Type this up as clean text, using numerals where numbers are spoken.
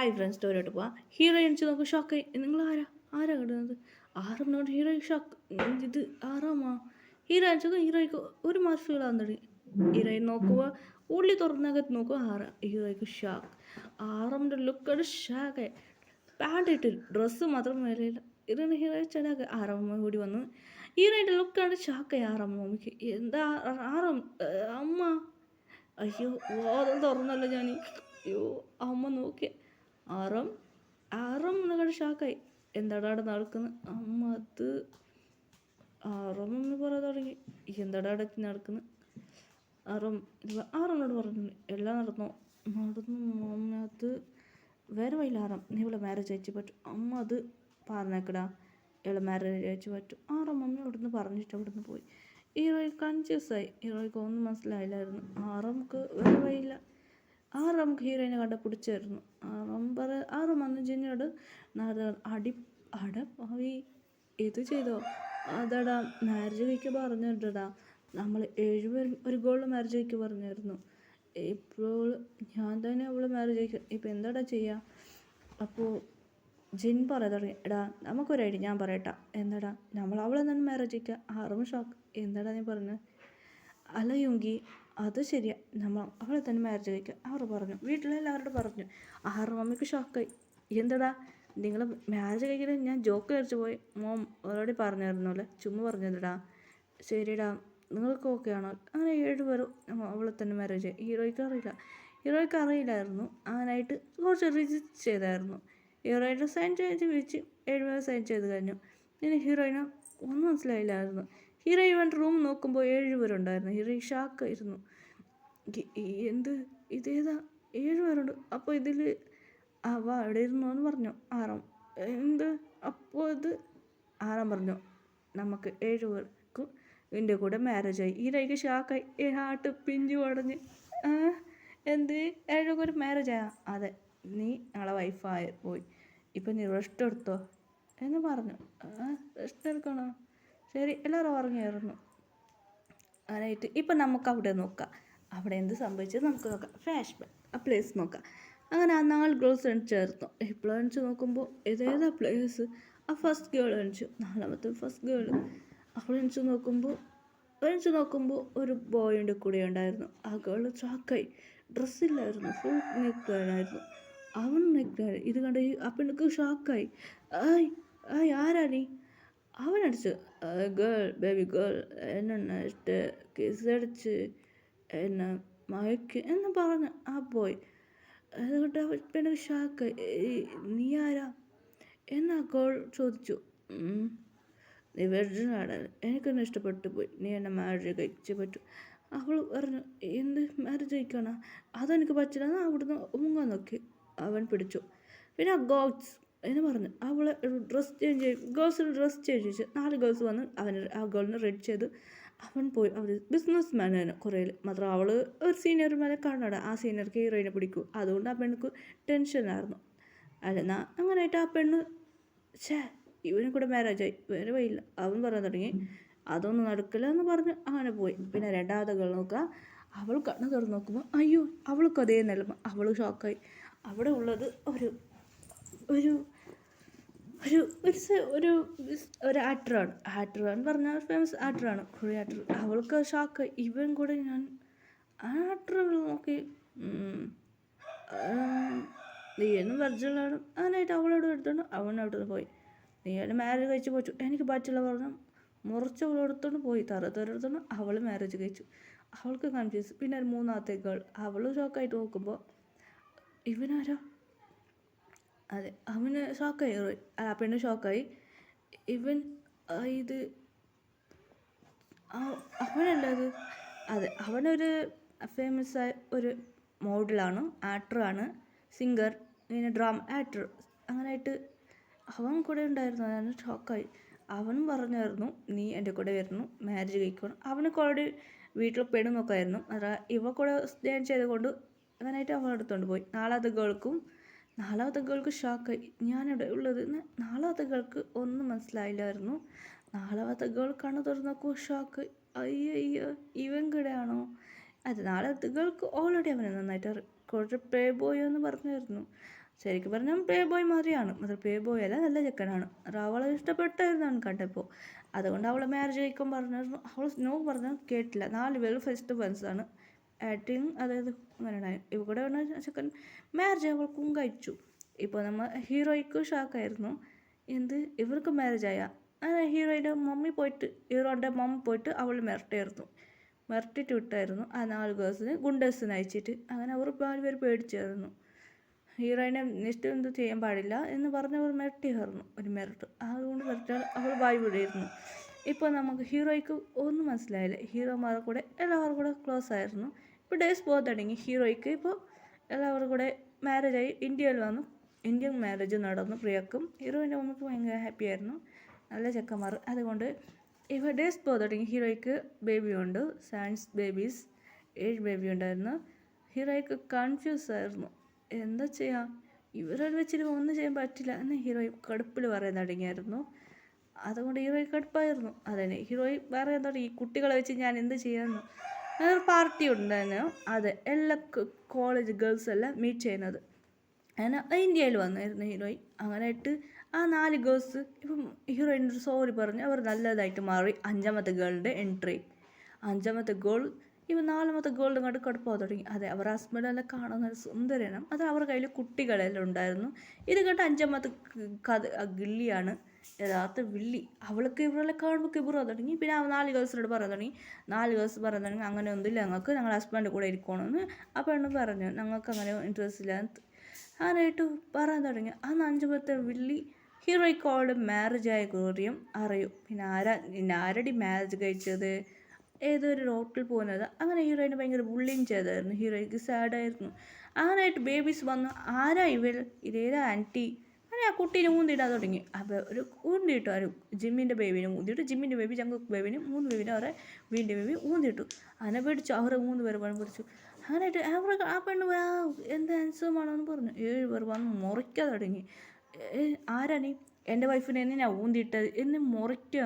Hi friends സ്റ്റോറിയോട്ട് പോവാം. Heroines നോക്കും ഷോക്കായി. നിങ്ങൾ ആരാ കിട്ടുന്നത്? ആറാം ഹീറോയിൻ ഷോക്ക്. ഇത് ആറാമാ ഹീറോയിൻസ് ഹീറോയ്ക്ക് ഒരു മാസം ഫീലാകുന്ന തുടങ്ങി. ഹീറോയിൻ നോക്കുക ഉള്ളി തുറന്നകത്ത് നോക്കുക ഹീറോയ്ക്ക് ഷോക്ക്. ആറാമിൻ്റെ ലുക്കോട് ഷാക്കായി. പാൻറ് ഇട്ട് ഡ്രസ്സ് മാത്രം മേലെയില്ല. ഇതിന് ഹീറോയിൻ ചെടാക്ക് ആറാമ്മ കൂടി വന്നു. ഹീറോയിൻ്റെ ലുക്കാണ് ഷാക്കായി ആറാമ്മക്ക്. എന്താ ആറാം അമ്മ, അയ്യോ വാദം തുറന്നല്ലോ ഞാൻ. അയ്യോ അമ്മ നോക്കിയ ആറാം ആറാം എന്നങ്ങോട്ട് ഷാക്കായി. എന്താടാ അവിടെ നടക്കുന്നത് അമ്മ? അത് ആറാം എന്ന് പറയാൻ തുടങ്ങി. എന്താടാ അവിടെ നടക്കുന്നത്? ആറാമിനോട് പറഞ്ഞു എല്ലാം നടന്നു അമ്മ. അത് വേറെ വയ്യില്ല ആറാം, നീ ഇവിടെ മാരേജ് അയച്ചു പറ്റും അമ്മ. അത് പറഞ്ഞേക്കടാ, ഇവളെ മാരേജ് അയച്ചു പറ്റും. ആറാം മമ്മി അവിടുന്ന് പറഞ്ഞിട്ട് അവിടുന്ന് പോയി. ഹീറോയ്ക്ക് കൺഫ്യൂസായി. ഹീറോയ്ക്ക് ഒന്നും മനസ്സിലായില്ലായിരുന്നു. ആറാമുക്ക് വേറെ വയ്യില്ല. ആറാമുക്ക് ഹീറോയിനെ കണ്ട പിടിച്ചായിരുന്നു. ആറാം വന്ന് ജിന്നോട് അടപ്പാവി ഇത് ചെയ്തോ? അതാടാ മാരേജ് കഴിക്കാൻ പറഞ്ഞിട്ടാ. നമ്മൾ 7 പേരും ഒരു ഗോളിൽ മാരേജ് കഴിക്കാൻ പറഞ്ഞായിരുന്നു. ഇപ്പോൾ ഞാൻ തന്നെ അവളെ മാരേജ് കഴിക്കാം. ഇപ്പം എന്താടാ ചെയ്യുക? അപ്പോൾ ജിൻ പറയാൻ തുടങ്ങി. എടാ നമുക്കൊരു ഐഡിയ ഞാൻ പറയട്ടാ. എന്താടാ? നമ്മൾ അവളെ തന്നെ മാരേജ് കഴിക്കുക. ആറും ഷോക്ക്. എന്താടാ നീ പറഞ്ഞത്? അല്ല യുങ്കി, അത് ശരിയാ, നമ്മൾ അവളെ തന്നെ മാരേജ് കഴിക്കുക അവർ പറഞ്ഞു. വീട്ടിലെല്ലാവരോടും പറഞ്ഞു. ആറ് മമ്മിക്ക് ഷോക്കായി. എന്താടാ നിങ്ങൾ മാരേജ് കഴിക്കുന്നത്? ഞാൻ ജോക്ക് കഴിച്ചു പോയി. മോം ഓൾറെഡി പറഞ്ഞായിരുന്നല്ലേ, ചുമ്മാ പറഞ്ഞതിടാ. ശരിടാ, നിങ്ങൾക്ക് ഓക്കെ ആണോ? അങ്ങനെ 7 പേരും അവളെ തന്നെ മാരേജ് ചെയ്യും. ഹീറോയ്ക്ക് അറിയില്ലായിരുന്നു. അങ്ങനായിട്ട് കുറച്ച് റിജിസ്റ്റ് ചെയ്തായിരുന്നു. ഹീറോയിനെ സൈൻ ചെയ്ത് വെച്ച് 7 പേര് സൈൻ ചെയ്ത് കഴിഞ്ഞു. പിന്നെ ഹീറോയിന് ഒന്നും മനസ്സിലായില്ലായിരുന്നു. ഹീറോ ഇവൻ്റെ റൂം നോക്കുമ്പോൾ 7 പേരുണ്ടായിരുന്നു. ഹീറോ ഷാക്കായിരുന്നു. എന്ത് ഇതേതാ 7 പേരുണ്ട്? അപ്പോൾ ഇതിൽ അവ അവിടെ ഇരുന്നു എന്ന് പറഞ്ഞു ആറാം. എന്ത്? അപ്പോൾ ഇത് ആറാം പറഞ്ഞു നമുക്ക് 7 പേർക്കും ഇതിൻ്റെ കൂടെ മാരേജായി. ഹീറോയ്ക്ക് ഷാക്കായി. ഹാർട്ട് പിഞ്ചു പടഞ്ഞ്. എന്ത് 7 പേര് മാരേജായാ? അതെ, നീ ഞങ്ങളെ വൈഫായി പോയി. ഇപ്പം നീ റെസ്റ്റ് എടുത്തോ എന്ന് പറഞ്ഞു. റെസ്റ്റ് എടുക്കണോ? ശരി, എല്ലാവരും ഉറങ്ങിയായിരുന്നു. അതായിട്ട് ഇപ്പം നമുക്ക് അവിടെ നോക്കാം. അവിടെ എന്ത് സംഭവിച്ചത് നമുക്ക് നോക്കാം. ഫ്ലാഷ് ബാക്ക് ആ പ്ലേസ് നോക്കാം. അങ്ങനെ ആ 4 ഗേൾസ് എണിച്ചായിരുന്നു. ഇപ്പോൾ എണിച്ച് നോക്കുമ്പോൾ ഏതേതാ പ്ലേസ്? ആ ഫസ്റ്റ് ഗേൾ എണിച്ചു. 4ാമത്തെ ഫസ്റ്റ് ഗേൾ അവൾ എണിച്ച് നോക്കുമ്പോൾ ഒരു ബോയിൻ്റെ കൂടെ ഉണ്ടായിരുന്നു. ആ ഗേൾ ഷോക്കായി. ഡ്രസ്സില്ലായിരുന്നു, ഫുൾ നെക്കായിരുന്നു. അവൻ നെക്കായി. ഇത് കണ്ട് ആ പെണ്ണുക്ക് ഷോക്കായി. ആരാ നീ? അവനടിച്ചു. ബേബി ഗേൾ എന്നെ കിസടിച്ച് എന്നെ മയക്ക് എന്ന് പറഞ്ഞ് ആ പോയി. അതുകൊണ്ട് അവൻ പെണ്ണ് ഷാക്കായി. നീ ആരാ എന്നാ ഗേൾ ചോദിച്ചു. നീ വെർജിനാണ്, എനിക്കെന്നെ ഇഷ്ടപ്പെട്ടു പോയി, നീ എന്നെ മാരേജ് കഴിച്ചേ പറ്റൂ. അവൾ പറഞ്ഞു എന്ത് മാരേജ് കഴിക്കണം? അതെനിക്ക് പറ്റില്ല എന്ന് അവിടുന്ന് മുങ്ങാൻ നോക്കി. അവൻ പിടിച്ചു. പിന്നെ ഗോഡ്സ് എന്ന് പറഞ്ഞു അവളെ ഡ്രസ്സ് ചേഞ്ച് ചെയ്യും. ഗേൾസിന് ഡ്രസ്സ് ചേഞ്ച് ചെയ്തു. 4 ഗേൾസ് വന്ന് ആ ഗേളിനെ റെഡി ചെയ്ത് അവൻ പോയി. അവർ ബിസിനസ് മാനാണ് കുറേ. മാത്രം അവൾ ഒരു സീനിയർമാരെ കാണാട. ആ സീനിയർക്ക് ഹീറോയിനെ പിടിക്കൂ. അതുകൊണ്ട് ആ പെണ്ണിക്ക് ടെൻഷനായിരുന്നു. അല്ലെന്നാ അങ്ങനെയായിട്ട് ആ പെണ്ണ് ഇവനും കൂടെ മാരേജായി. വേറെ വയ്യില്ല. അവൻ പറയാൻ തുടങ്ങി അതൊന്നും നടക്കില്ല എന്ന് പറഞ്ഞ് അങ്ങനെ പോയി. പിന്നെ 2ാമത്തെ ഗേൾ നോക്കുക. അവൾ കണ്ണ് തുറന്ന് നോക്കുമ്പോൾ അയ്യോ അവൾക്ക് അതേ നിലമ. അവൾ ഷോക്കായി. അവിടെ ഉള്ളത് ഒരു ഒരു ഒരു ഒരു ഒരു ആക്ടറാണ്. ആക്ടറാന്ന് പറഞ്ഞാൽ ഫേമസ് ആക്ടറാണ്, കൊറിയ ആക്ടർ. അവൾക്ക് ഷോക്കായി. ഇവൻ കൂടെ ഞാൻ ആക്ടറുകൾ നോക്കി. നീ എന്നും വെർജിലാണ്. അങ്ങനെയായിട്ട് അവളോട് എടുത്തോണ്ട് അവൻ അവിടെ നിന്ന് പോയി. നീ എന്നെ മാരേജ് കഴിച്ച് പോച്ചു, എനിക്ക് പറ്റില്ല പറഞ്ഞു മുറിച്ച് അവളെടുത്തോണ്ട് പോയി. തറത്തോടെടുത്തോണ്ട് അവൾ മാരേജ് കഴിച്ചു. അവൾക്ക് കൺഫ്യൂസ്. പിന്നെ ഒരു 3ാമത്തെ ഗേൾ അവൾ ഷോക്കായിട്ട് നോക്കുമ്പോൾ ഇവനാരോ? അതെ, അവന് ഷോക്കായി. ആ പെണ്ണ് ഷോക്കായി. ഇവൻ ഇത് അവനല്ല അത്. അതെ, അവനൊരു ഫേമസ് ആയ ഒരു മോഡലാണ്, ആക്ടറാണ്, സിംഗർ, ഇങ്ങനെ ഡ്രാമ ആക്ടർ. അങ്ങനെയായിട്ട് അവൻ കൂടെ ഉണ്ടായിരുന്നു. അതാണ് ഷോക്കായി. അവനും പറഞ്ഞായിരുന്നു നീ എൻ്റെ കൂടെ വരുന്നു, മാരേജ് കഴിക്കണം. അവന് കൂടെ വീട്ടിൽ പെണ്ണ് നോക്കായിരുന്നു. അതാ ഇവ കൂടെ സ്റ്റാൻഡ് ചെയ്തുകൊണ്ട് അങ്ങനെയായിട്ട് അവൻ എടുത്തുകൊണ്ട് പോയി. 4ാമത്തെ ഗേൾക്ക് ഷോക്കായി. ഞാനിവിടെ ഉള്ളത്. 4ാമത്തെ ഗേൾക്ക് ഒന്നും മനസ്സിലായില്ലായിരുന്നു. 4ാമത്തെ ഗേൾ കണ്ണ് തുറന്ന് നോക്കുമ്പോൾ ഷോക്കായി. അയ്യോ ഇവൻ കൂടെയാണോ? അത് 4ാമത്തെ ഗേൾക്ക് ഓൾറെഡി അവനെ നന്നായിട്ട് കുറച്ച് പ്ലേ ബോയ് എന്ന് പറഞ്ഞായിരുന്നു. ശരിക്കും പറഞ്ഞാൽ പ്ലേ ബോയ് മാതിരിയാണ്, അത് പ്ലേ ബോയ് അല്ല, നല്ല ചെക്കനാണ്. അത് അവളെ ഇഷ്ടപ്പെട്ടായിരുന്നു കണ്ടപ്പോൾ. അതുകൊണ്ട് അവളെ മാരേജ് കഴിക്കാൻ പറഞ്ഞിരുന്നു. അവൾ നോ പറഞ്ഞാൽ കേട്ടില്ല. 4 പേര് ഫസ്റ്റ് ഫ്രണ്ട്സാണ്. ആക്ടിങ് അതായത് അങ്ങനെ ഇവിടെ ചെക്കൻ മാരേജ് അവൾക്കും കഴിച്ചു. ഇപ്പോൾ നമ്മൾ ഹീറോയ്ക്ക് ഷോക്കായിരുന്നു. എന്ത് ഇവർക്ക് മാരേജ് ആയ അങ്ങനെ ഹീറോയുടെ മമ്മി പോയിട്ട് അവൾ മിരട്ടിയിട്ട് വിട്ടായിരുന്നു ആ 4 ഗേൾസിന് ഗുണ്ടേഴ്സിന് അയച്ചിട്ട്. അങ്ങനെ അവർ 4 പേര് പേടിച്ചായിരുന്നു. ഹീറോയിനെ നെക്സ്റ്റ് എന്ത് ചെയ്യാൻ പാടില്ല എന്ന് പറഞ്ഞവർ മിരട്ടിയായിരുന്നു ഒരു മിരട്ട്. അതുകൊണ്ട് മിരട്ടാൻ അവൾ വായി വിടായിരുന്നു. ഇപ്പോൾ നമുക്ക് ഹീറോയ്ക്ക് ഒന്നും മനസ്സിലായില്ല. ഹീറോമാരുടെ കൂടെ എല്ലാവരും കൂടെ ക്ലോസ് ആയിരുന്നു. ഇപ്പോൾ ഡേയ്സ് പോകാൻ തുടങ്ങി. ഹീറോയ്ക്ക് ഇപ്പോൾ എല്ലാവരും കൂടെ മാരേജായി ഇന്ത്യയിൽ വന്നു. ഇന്ത്യൻ മാരേജ് നടന്നു പ്രിയക്കും. ഹീറോയിൻ്റെ മമ്മിക്ക് ഭയങ്കര ഹാപ്പി ആയിരുന്നു. നല്ല ചെക്കന്മാർ. അതുകൊണ്ട് ഇപ്പോൾ ഡേയ്സ് പോകാൻ തുടങ്ങി. ഹീറോയ്ക്ക് ബേബി ഉണ്ട്, സയൻസ് ബേബീസ് 7 ബേബി ഉണ്ടായിരുന്നു. ഹീറോയ്ക്ക് കൺഫ്യൂസ് ആയിരുന്നു. എന്താ ചെയ്യുക, ഇവരെ വെച്ചിട്ട് ഒന്നും ചെയ്യാൻ പറ്റില്ല എന്ന് ഹീറോയി കടുപ്പിൽ പറയാൻ തുടങ്ങിയായിരുന്നു. അതുകൊണ്ട് ഹീറോയി കടുപ്പായിരുന്നു. അതന്നെ ഹീറോയി പറയാൻ തുടങ്ങി, കുട്ടികളെ വെച്ച് ഞാൻ എന്ത് ചെയ്യാമെന്ന്. അതൊരു പാർട്ടി ഉണ്ടായിരുന്നു. അതെ, എല്ലാ കോളേജ് ഗേൾസ് എല്ലാം മീറ്റ് ചെയ്യുന്നത്. അങ്ങനെ ഇന്ത്യയിൽ വന്നായിരുന്നു ഹീറോയി. അങ്ങനെയായിട്ട് ആ 4 ഗേൾസ് ഇപ്പം ഹീറോയിനൊരു സോറി പറഞ്ഞ് അവർ നല്ലതായിട്ട് മാറി. 5ാമത്തെ ഗേളിൻ്റെ എൻട്രി. 5ാമത്തെ ഗേൾ ഇവ 4ാമത്തെ ഗേളിൻ്റെ കണ്ട് കടുപ്പാൻ തുടങ്ങി. അതെ, അവർ ഹസ്ബൻഡെല്ലാം കാണുന്ന സുന്ദരനാണ്. അത് അവരുടെ കയ്യിൽ കുട്ടികളെല്ലാം ഉണ്ടായിരുന്നു. ഇത് കണ്ട് 5ാമത്തെ ഗില്ലിയാണ് യഥാർത്ഥ വില്ലി. അവൾക്ക് ഇവരെല്ലാം കാണുമ്പോൾ കിബിറാൻ തുടങ്ങി. പിന്നെ 4 ഗേൾസിനോട് പറയാൻ തുടങ്ങി. 4 ഗേൾസ് പറയാൻ തുടങ്ങി, അങ്ങനെ ഒന്നുമില്ല, ഞങ്ങൾക്ക് ഞങ്ങളുടെ ഹസ്ബൻഡ് കൂടെ ഇരിക്കണമെന്ന്. ആ പെണ്ണ് പറഞ്ഞു, ഞങ്ങൾക്ക് അങ്ങനെ ഇൻട്രസ്റ്റ് ഇല്ല. അങ്ങനെയായിട്ട് പറയാൻ തുടങ്ങി. അന്ന് 5ാമത്തെ വില്ലി ഹീറോയ്ക്ക് അവളുടെ മാരേജ് ആയ കാര്യം അറിയും. പിന്നെ ആരടി മാരേജ് കഴിച്ചത്, ഏതൊരു റോട്ടിൽ പോകുന്നത്. അങ്ങനെ ഹീറോയിനെ ഭയങ്കര ബുള്ളിങ് ചെയ്തായിരുന്നു. ഹീറോയ്ക്ക് സാഡായിരുന്നു. അങ്ങനെയായിട്ട് ബേബീസ് വന്നു. ആരാ ഇവർ, ഇതേതാ ആൻറ്റി, അങ്ങനെ ആ കുട്ടീനെ ഊന്തിയിടാൻ തുടങ്ങി. അപ്പോൾ ഒരു ഊന്തിയിട്ടു. ആരും ജിമ്മിൻ്റെ ബേബീനെ ഊന്തിയിട്ടു. ജിമ്മിൻ്റെ ബേബി ജങ്കുക്ക് ബേബിനെ 3 ബേബിനെ അവരെ വീടിൻ്റെ ബേബി ഊന്തിയിട്ടു. അങ്ങനെ പിടിച്ചു. അവരെ 3 പേര് പണം പിടിച്ചു. അങ്ങനെയായിട്ട് ആ പെണ്ണ് എന്ത് ഹാൻസമാണോ എന്ന് പറഞ്ഞു. 7 പേർ വന്ന് മുറിക്കാൻ തുടങ്ങി. ആരാ നീ, എൻ്റെ വൈഫിനെ ഞാൻ ഊന്തിയിട്ടത് എന്ന് മുറിക്കുക.